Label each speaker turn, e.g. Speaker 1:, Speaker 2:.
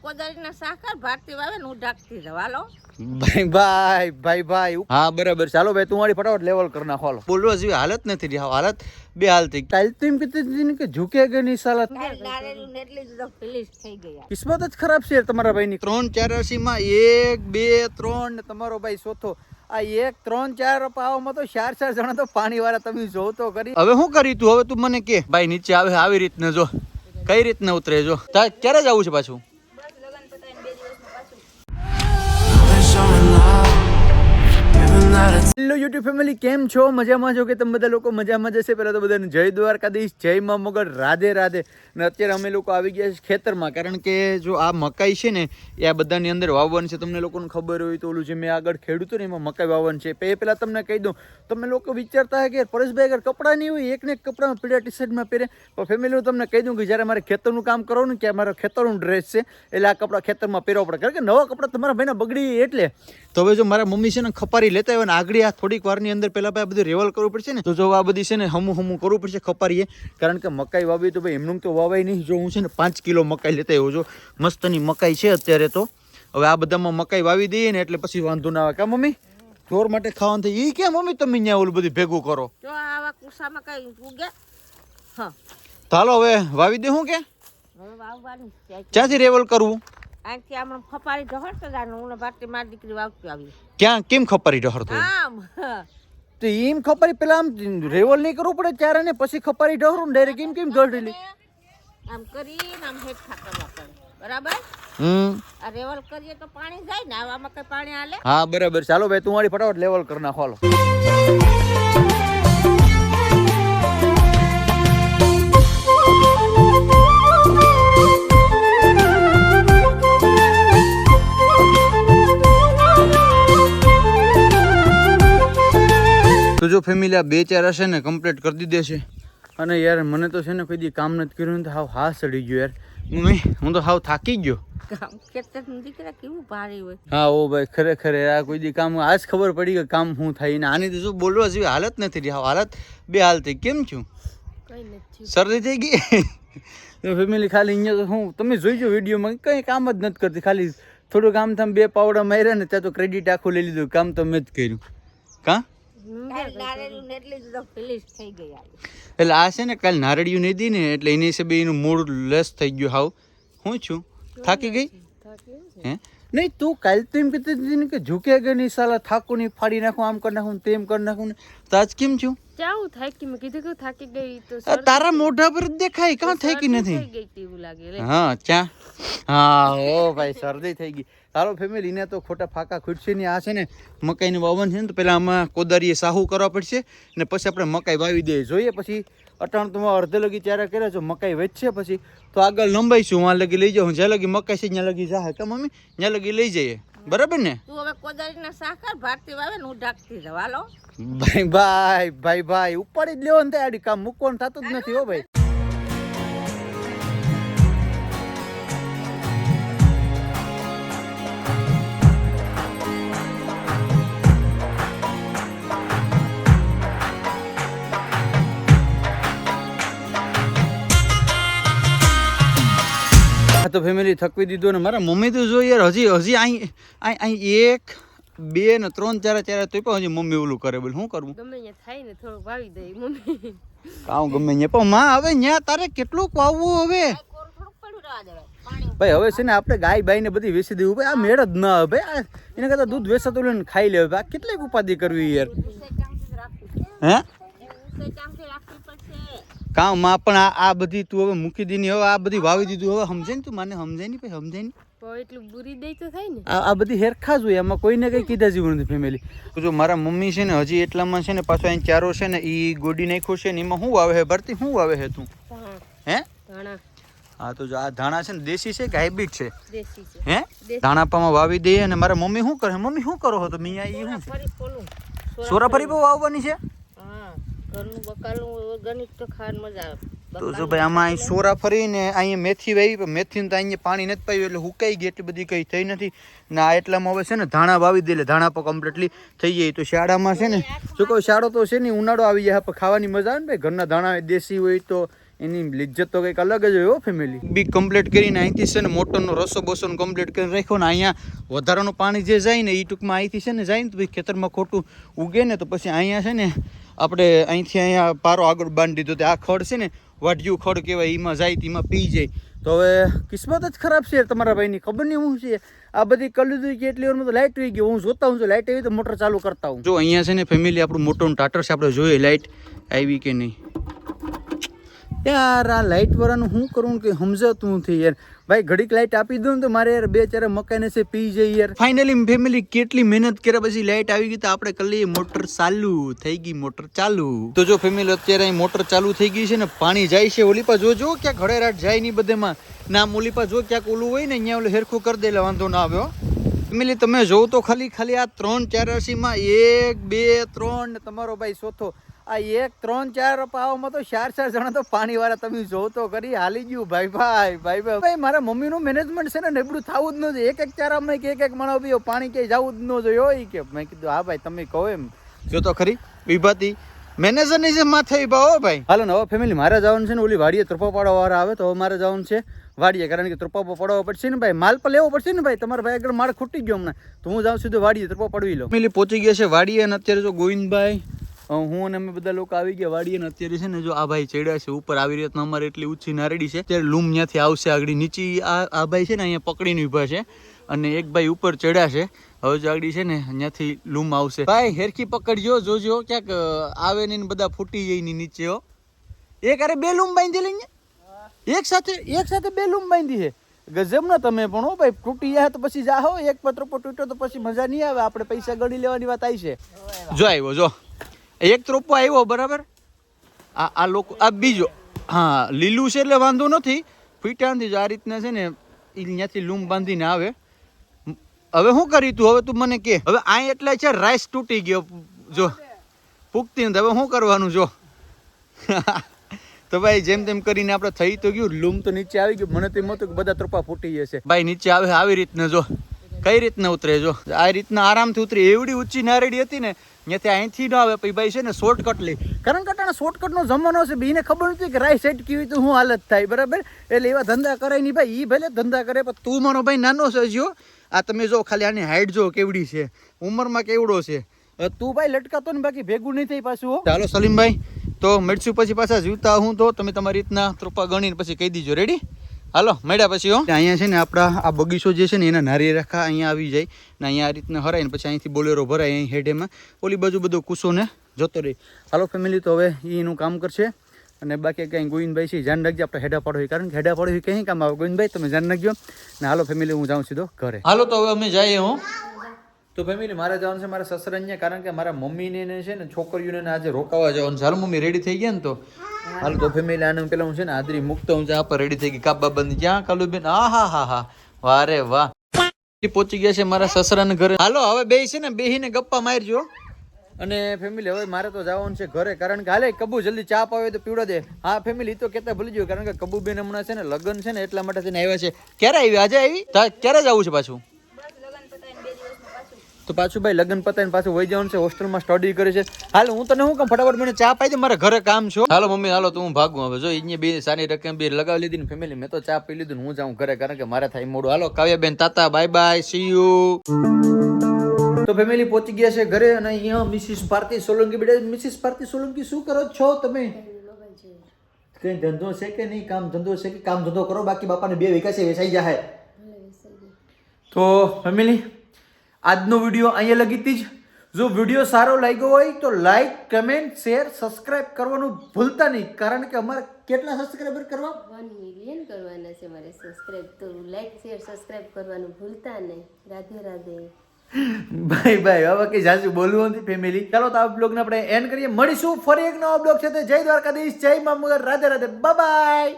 Speaker 1: કોદાળીના શાકર ભારતી વાવે ને હું ઢાકતી જાવ હાલો
Speaker 2: ભાઈ હા બરાબર ચાલો ભાઈ તું મારી ફટાફટ લેવલ કરી નાખો હાલો બોલવા જેવી હાલત નથી રહી હાલત બે હાલ થઈ કાલ તો એમ કીધું કે ઝૂકેગા નહીં સાલા
Speaker 1: નારેલું ને એટલી જ ફિલિશ થઈ ગઈ
Speaker 2: કિસ્મત જ ખરાબ છે તમારા ભાઈની 384 માં 1 2 3 ને તમારો ભાઈ ચોથો આ 1 3 4 પાવામાં તો 4 જણા તો પાણી વાળા તમે જો તો કરી હવે શું કરી તું હવે તું મને કે ભાઈ નીચે આવે આવી રીતને જો કઈ રીતને ઉતરે જો ક્યારે જવું છે પાછું હેલો યુટ્યુબ ફેમિલી કેમ છો મજામાં છો કે તમે બધા લોકો મજામાં જશે પહેલા તો બધાને જય દ્વારકાધીશ જય માં મોગલ રાધે રાધે અને અત્યારે અમે લોકો આવી ગયા છે ખેતરમાં કારણ કે જો આ મકાઈ છે ને એ આ બધાની અંદર વાવવાની છે તમને લોકોને ખબર હોય તો ઓલું જે મેં આગળ ખેડૂતો ને એમાં મકાઈ વાવવાની છે એ પહેલાં તમને કહી દઉં તમે લોકો વિચારતા હોય કે પરેશભાઈ અગર કપડાં નહીં હોય એકને એક કપડામાં પીળા ટી શર્ટમાં પહેરે પણ ફેમિલી હું તમને કહી દઉં કે જ્યારે મારે ખેતરનું કામ કરવાનું કે મારો ખેતરનું ડ્રેસ છે એટલે આ કપડાં ખેતરમાં પહેરવા પડે કારણ કે નવા કપડાં તમારા ભાઈના બગડી એટલે તો હવે જો મારા મમ્મી છે ને ખપારી લેતા હોય ને આગળ આ થોડીક વારની અંદર પહેલાં ભાઈ આ બધું રેવલ કરવું પડશે ને તો જો આ બધી છે ને હમું કરવું પડશે ખપારીએ કારણ કે મકાઈ વાવી તો ભાઈ એમનું તો વાવાય નહીં જો હું છે ને 5 કિલો મકાઈ લેતા આવ્યો જો મસ્તની મકાઈ છે અત્યારે તો હવે આ બધામાં મકાઈ વાવી દઈએ ને એટલે પછી વાંધો ના આવે કા મમ્મી ઢોર માટે ખાવાનું થાય એ કે મમ્મી તમે અહીંયા ઓલું બધું ભેગું કરો
Speaker 1: જો આવા કુસામાં કઈ ઉગે હા
Speaker 2: ચાલો હવે વાવી દે હું કે
Speaker 1: હવે વાવવાની
Speaker 2: ક્યાંથી રેવલ કરવું
Speaker 1: આથી આમ ખપારી ઢહરતો જાનું હું ભારતી મારી દીકરી વાવતી આવી
Speaker 2: ક્યાં કેમ ખપારી ઢહરતો
Speaker 1: આમ
Speaker 2: તો એમ ખપારી પેલા આમ રેવલ નહીં કરવું પડે ત્યારે ને પછી ખપારી ઢહરું ડાયરેક્ટ કેમ ઢળેલી
Speaker 1: આમ કરીને આમ હેઠા કરવા પડે બરાબર આ રેવલ કરીએ તો પાણી જાય ને આવામાં કઈ પાણી હાલે
Speaker 2: હા બરાબર ચાલો ભાઈ તું મારી ફટાફટ લેવલ કરી નાખો હાલો તો જો ફેમિલી આ 2-4 હશે ને કમ્પ્લીટ કરી દીધે છે અને યાર મને તો છે ને કોઈ દી કામ નથી કર્યું તો હાવ હા સડી ગયો યાર હું તો હાવ થાકી ગયો
Speaker 1: ખેતરનું દીકરા કેવું ભારે હોય
Speaker 2: હા ઓ ભાઈ ખરેખર આ કોઈ દી કામ આજ ખબર પડી કે કામ શું થાય ને આની તો શું બોલવા જેવી હાલત નથી રહી હાલત બે હાલ થઈ કેમ છું
Speaker 1: કઈ નથી
Speaker 2: શરદી થઈ ગઈ તો ફેમિલી ખાલી અહીંયા તો હું તમે જોઈજો વિડીયોમાં કંઈ કામ જ નથી કરતી ખાલી થોડું કામ થમ 2 પાવડા માર્યા ને ત્યાં તો ક્રેડિટ આખું લઈ લીધું કામ તો મેં જ કર્યું કાં એટલે આ છે ને કાલ નારળિયું નહીં દી ને એટલે એની હિસાબે એનું મૂડ લેસ થઈ ગયું હાવ હું છું થાકી ગઈ હે નહીં તું કાલ તો એમ કીધું હતી ને કે ઝૂકેગા નહીં સાલા થાકું નહીં ફાડી નાખું આમ કરી નાખું તેમ કરી નાખું ને તો આજ કેમ છું
Speaker 1: ચાવું થાકી મેં કીધું કે થાકી ગઈ તો
Speaker 2: તારા મોઢા પર જ દેખાય કાં થાકી નથી હા ચા હા ઓ ભાઈ શરદી થઈ ગઈ ચાલો ફેમિલી ને તો ખોટા ફાકા ખૂટશે ને આ છે ને મકાઈની વાવન છે ને તો પેલા આમાં કોદારીએ સાહુ કરવા પડશે ને પછી આપણે મકાઈ વાવી દઈએ જોઈએ પછી અટાણ તો અડધે લગી ત્યારે કર્યા છો મકાઈ વેચશે પછી તો આગળ લંબાઈશું વहाँ લગી લઈ જાઉં જ્યાં લગી મકાઈ છે ત્યાં લગી જાહે કે મમ્મી ત્યાં લગી લઈ જઈએ બરાબર ને
Speaker 1: તું હવે કોદારીના શાકર ભારતી વાવે ને હું ઢાકતી જાવ હાલો
Speaker 2: ભાઈ ઉપાડી જ લેવો ને આડી કામ મૂકવાનું થતું જ નથી હો ભાઈ તો ફેમિલી થકવી દીધો ને મારા મમ્મી તો જો યાર હજી અહીં 1 2 ને 3 4 તો પણ હજી મમ્મી ઓલું કરે બોલ શું કરવું
Speaker 1: ગમે ત્યાં થાય ને થોડું વાવી દે મમ્મી
Speaker 2: કામ ગમે ત્યાં પણ માં હવે ત્યાં તારે કેટલું વાવવું હવે ભાઈ હવે છે ને આપણે ગાય બાય ને બધી વેચી દેવું ભાઈ આ મેળ જ ના આવે ભાઈ એના કરતા દૂધ વેચાતું લઈને ખાઈ લેવું ભાઈ કેટલી ઉપાધિ કરવી યાર હે કામ માં પણ આ બધી તું હવે મૂકી દીની હવે આ બધી વાવી દીધું હવે સમજાય ને તું મને સમજાય નહીં ભાઈ સમજાય નહીં
Speaker 1: એટલું બુરી દઈ તો થાય ને
Speaker 2: આ બધી હેરખા જ હોય એમાં કોઈને કઈ કીધા જેવું નથી ફેમિલી જો મારા મમ્મી છે ને હજી એટલામાં છે ને પાછો અહીં ચારો છે ને એ ગોડી નાખ્યો છે ને એમાં શું આવે છે ભરતી શું આવે છે તું હે હા તો જો આ ધાણા છે ને દેશી છે કે હાઇબ્રિડ છે
Speaker 1: દેશી છે
Speaker 2: હે ધાણાપામાં વાવી દઈએ અને મારા મમ્મી શું કરે મમ્મી શું કરો છો તમે અહીંયા શું છે સોરાફરી બહુ વાવવાની છે
Speaker 1: ઘરનું બકાલું ઓર્ગેનિક તો ખાવાની મજા આવે
Speaker 2: તો જો ભાઈ આમાં અહીં સોરા ફરીને અહીંયા મેથી વાવી મેથીને તો અહીંયા પાણી નથી પાયું એટલે હુકાઈ ગઈ એટલી બધી કંઈ થઈ નથી ને આ એટલામાં હવે છે ને ધાણા વાવી દે એટલે ધાણા પર કમ્પ્લીટલી થઈ જાય તો શાળામાં છે ને જો કોઈ શાળો તો છે ને ઉનાળો આવી જાય પણ ખાવાની મજા આવે ને ભાઈ ઘરના ધાણા દેશી હોય તો એની લિજ્જત તો કંઈક અલગ જ હોય હો ફેમિલી. બી કમ્પ્લીટ કરીને અહીંથી છે ને મોટરનો રસો બસો કમ્પ્લીટ કરીને રાખ્યો ને અહીંયા વધારાનું પાણી જે જાય ને એ ટૂંકમાં અહીંથી છે ને જાય ને તો ભાઈ ખેતરમાં ખોટું ઉગે ને તો પછી અહીંયા છે ને આપણે અહીંથી અહીંયા પારો આગળ બાંધી દીધો. આ ખડ છે ને વાઢિયું ખડ કહેવાય, એમાં જાય એમાં પી જાય. તો હવે કિસ્મત જ ખરાબ છે તમારા ભાઈની, ખબર નહીં હું છે. આ બધી કરી લીધું કે એટલી વારમાં તો લાઇટ આવી ગઈ. હું જોતા હું લાઇટ આવી તો મોટર ચાલુ કરતા હું. જો અહીંયા છે ને ફેમિલી આપણું મોટું ટાટર છે, આપણે જોઈએ લાઇટ આવી કે નહીં. યાર આ લાઇટ વાળાનું શું કરવું કે સમજાતું નથી યાર. ભાઈ ઘડીક લાઇટ આપી દઉં ને તો મારે યાર બે ચાર મકાઈને છે પી જાય યાર. ફાઇનલી ફેમિલી કેટલી મહેનત કર્યા પછી લાઇટ આવી ગઈ તો આપણે કરી લઈએ મોટર ચાલુ. થઈ ગઈ મોટર ચાલુ. તો જો ફેમિલી અત્યારે અહીં મોટર ચાલુ થઈ ગઈ છે ને પાણી જાય છે. ઓલી પા જો ક્યાંક હળેરાટ જાય નહીં બધેમાં. ના ઓલી પા જો ક્યાંક ઓલું હોય ને અહીંયા ઓલું હેરખું કરી દે વાંધો ના આવ્યો. ફેમિલી તમે જોવો તો ખાલી આ 3-4 રાશિમાં 1 2 3 ને તમારો ભાઈ ચોથો. આ 1 3 4 પાવામાં તો 4 જણા તો પાણી વાળા તમે જો તો કરી હાલી ગયું ભાઈ. મારા મમ્મીનું મેનેજમેન્ટ છે ને નબળું થવું જ ન જોઈએ. એક ચારામાં એક માણસ બી પાણી ક્યાંય જવું જ ન જોઈએ હોય કે. મેં કીધું હા ભાઈ તમે કહો એમ. જો તો ખરી વિભાતી મેનેજરની જે માથે વિભા હો ભાઈ. હાલો ને હવે ફેમિલી મારે જવાનું છે ને ઓલી વાડીએ ત્રપા પાડવા વાળા આવે તો હવે મારે જવાનું છે વાડીએ, કારણ કે ત્રપા પડવા પડશે ને ભાઈ. માલ પર લેવો પડશે ને ભાઈ. તમારા ભાઈ આગળ માળ ખૂટી ગયો હમણાં તો હું જાઉં સીધું વાડીએ ત્રપા પડવી લો. ફેમિલી પહોંચી ગયા છે વાડીએ અને અત્યારે જો ગોવિંદભાઈ હું અને અમે બધા લોકો આવી ગયા વાડીએ ને અત્યારે છે ને જો આ ભાઈ ચડ્યા છે ઉપર. આવી રીતના અમારે એટલી ઊંચી નારેડી છે. અત્યારે લૂમ ત્યાંથી આવશે આગળ નીચે. આ ભાઈ છે ને અહીંયા પકડીને ઊભા છે અને એક ભાઈ ઉપર ચડ્યા છે. હવે જો આગળ છે ને અહીંયાથી લૂમ આવશે. ભાઈ હેરખી પકડજો, જોજો ક્યાંક આવે ને બધા ફૂટી જાય ની નીચે હો. એક અરે 2 લૂમ બાંધી લઈને એક સાથે 2 લૂમ બાંધી છે. ગજબ ના તમે પણ હો ભાઈ. તૂટી જાય તો પછી જાહો. એક પત્રો પર તૂટ્યો તો પછી મજા નહીં આવે. આપણે પૈસા ગણી લેવાની વાત આવી છે. જો આવ્યો જો એક ત્રોપો આવ્યો બરાબર. આ લોકો આ બીજો હા લીલું છે એટલે વાંધો નથી. ફીટાંથી આ રીતના છે ને ત્યાંથી લૂમ બાંધીને આવે. હવે શું કરી તું? હવે તું મને કે. હવે આ એટલે છે રાઈસ તૂટી ગયો જો પૂગતી નથી. હવે શું કરવાનું જો. તો ભાઈ જેમ તેમ કરીને આપણે થઈ તો ગયું. લૂમ તો નીચે આવી ગયું. મને તો એમ હતું કે બધા ત્રોપા ફૂટી જશે. ભાઈ નીચે આવે આવી રીતના જો કઈ રીતના ઉતરે જો. આ રીતના આરામથી ઉતરે. એવડી ઊંચી નારેડી હતી ને ત્યાંથી અહીંથી ન આવે. પછી ભાઈ છે ને શોર્ટકટ લે. કારણ કે આના શોર્ટકટનો જમાનો છે. બીને ખબર નથી કે રાઈટ સાઈડ કેવી તો શું હાલત થાય બરાબર. એટલે એવા ધંધા કરાય નહીં ભાઈ. એ ભલે ધંધા કરે પણ તું મારો ભાઈ નાનો છે જો. આ તમે જો ખાલી આની હાઈટ જો કેવડી છે, ઉંમરમાં કેવડો છે. તું ભાઈ લટકાતો ને બાકી ભેગું નહીં થઈ પાછું. ચાલો સલીમભાઈ તો મળશું પછી પાછા જીવતા હું તો તમે તમારી રીતના ત્રોપા ગણીને પછી કહી દીજો. રેડી? હાલો મળ્યા પછી હો. અહીંયા છે ને આપણા આ બગીચો જે છે ને એના નારિયેળ રાખા અહીંયા આવી જાય ને અહીંયા આ રીતના હરાય ને પછી અહીંથી બોલેરો ભરાય અહીં હેડેમાં. ઓલી બાજુ બધું કૂસો ને જતો રહી. હાલો ફેમિલી તો હવે એનું કામ કરશે અને બાકી કંઈ ગોવિંદભાઈ છે ધ્યાન રાખજો. આપણે હેડા પાડો હોય કારણ કે હેડા પાડો હોય કંઈ કામ આવે. ગોવિંદભાઈ તમે ધ્યાન રાખજો ને હાલો ફેમિલી હું જાઉં સીધો ઘરે. હાલો તો હવે અમે જઈએ હું. તો ફેમિલી મારે જવાનું છે મારા સસરાને કારણ કે મારા મમ્મીને છે ને છોકરીઓને આજે રોકાવા જવાનું છે. હાલો મમ્મી રેડી થઈ ગયા ને તો હાલ તો ફેમિલી આને પેલા હું છે ને આદરી મુકતો હું આ પર રેડી થઈ ગઈ. કાબા બંધ ક્યાં કાલુબેન? હા વારે વાહ પહોંચી ગયા છે મારા સસરાને ઘરે. હાલો હવે બે છે ને બેહીને ગપ્પા મારજો. અને ફેમિલી હવે મારે તો જવાનું છે ઘરે કારણ કે હાલે કબુ જલ્દી ચા પાવે તો પીવડા દે. હા ફેમિલી તો કેતા ભૂલી ગયો કારણ કે કબુબેન હમણાં છે ને લગ્ન છે ને એટલા માટે થઈને આવ્યા છે. ક્યારે આવી? આજે આવી? ક્યારે જવું છે પાછું? તો પાછું ભાઈ લગ્ન પતાવીને પાછું વહી જવાનું છે. હોસ્ટેલમાં સ્ટડી કરે છે. હાલ હું તને શું કહું ફટાફટ મને ચા પાઈ દે. મારે ઘરે કામ છો. હાલો મમ્મી હાલો તો હું ભાગું હવે. જો અહીંયા બે સારી રકમ બે લગાવી લીધી ને ફેમિલી મેં તો ચા પી લીધું. હું જાઉં ઘરે કારણ કે મારે થાય મોડું. હાલો કાવ્યાબેન તાતા બાય બાય સી યુ. તો ફેમિલી પહોંચી ગયા છે ઘરે અને અહીંયા મિસિસ ભારતી સોલંકી બેઠા. મિસિસ ભારતી સોલંકી શું કરો છો તમે? કઈ ધંધો છે કે નહીં? કામ ધંધો છે કે કામ ધંધો કરો બાકી બાપાને 2 વીઘા છે વેચાઈ જાય. તો ફેમિલી આજનો વિડીયો અહીંયા લગીથી જ. જો વિડીયો સારો લાગ્યો હોય તો લાઈક કમેન્ટ શેર સબસ્ક્રાઇબ કરવાનું ભૂલતા નહીં કારણ કે અમારે કેટલા સબસ્ક્રાઇબર કરવા
Speaker 3: 1 મિલિયન કરવાના છે મારે સબસ્ક્રાઇબ. તો લાઈક શેર સબસ્ક્રાઇબ કરવાનું ભૂલતા નહીં. રાધે રાધે
Speaker 2: બાય. હવે કઈ જાજુ બોલવું નથી ફેમિલી. ચાલો તો આ બ્લોગને આપણે એન્ડ કરીએ. મળીશું ફરી એક નવો બ્લોગ સાથે. જય દ્વારકાધીશ, જય મા મોગલ, રાધે રાધે, બાય બાય.